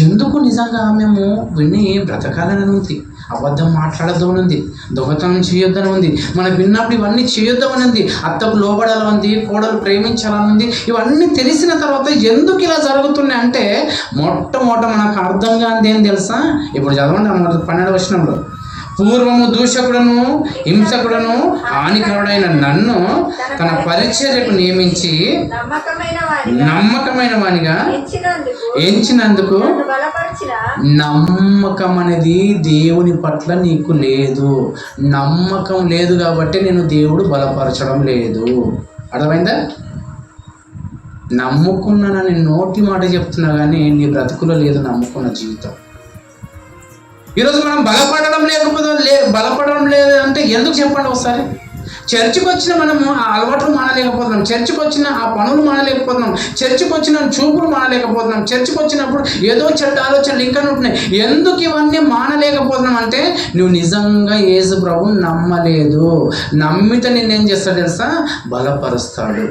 ఎందుకు నిజంగా మేము విని బ్రతకాలని ఉంది, అబద్ధం మాట్లాడద్దని ఉంది, దొంగతనం చేయొద్దని ఉంది, మనకు విన్నప్పుడు ఇవన్నీ చేయొద్దామని ఉంది, అత్తకు లోబడాలని ఉంది, కోడలు ప్రేమించాలని ఉంది. ఇవన్నీ తెలిసిన తర్వాత ఎందుకు ఇలా జరుగుతున్నాయి అంటే మొట్టమొదట మనకు అర్థం కానిది ఏం తెలుసా? ఇప్పుడు చదవండి 12వ వచనంలో, పూర్వము దూషకుడును హింసకుడును హానికరుడైన నన్ను తన పరిచర్యకు నియమించి నమ్మకమైన వానిగా ఎంచినందుకు నమ్మకం అనేది దేవుని పట్ల నీకు లేదు. నమ్మకం లేదు కాబట్టి నేను దేవుడు బలపరచడం లేదు. అర్థమైందా? నమ్ముకున్నానని నోటి మాట చెప్తున్నా కానీ నీ బ్రతుకులో లేదు నమ్ముకున్న జీవితం. ఈరోజు మనం బలపడడం లేదు అంటే ఎందుకు చెప్పండి ఒకసారి? చర్చికి వచ్చిన మనము ఆ అలవాట్లు మానలేకపోతున్నాం, చర్చికి వచ్చిన ఆ పనులు మానలేకపోతున్నాం, చర్చికి వచ్చిన చూపులు మానలేకపోతున్నాం, చర్చికి వచ్చినప్పుడు ఏదో చెడ్డ ఆలోచనలు ఇంకా ఉంటున్నాయి. ఎందుకు ఇవన్నీ మానలేకపోతున్నాం అంటే నువ్వు నిజంగా యేసు ప్రభువుని నమ్మలేదు. నమ్మితే నిన్నేం చేస్తాడు తెలుసా? బలపరుస్తాడు.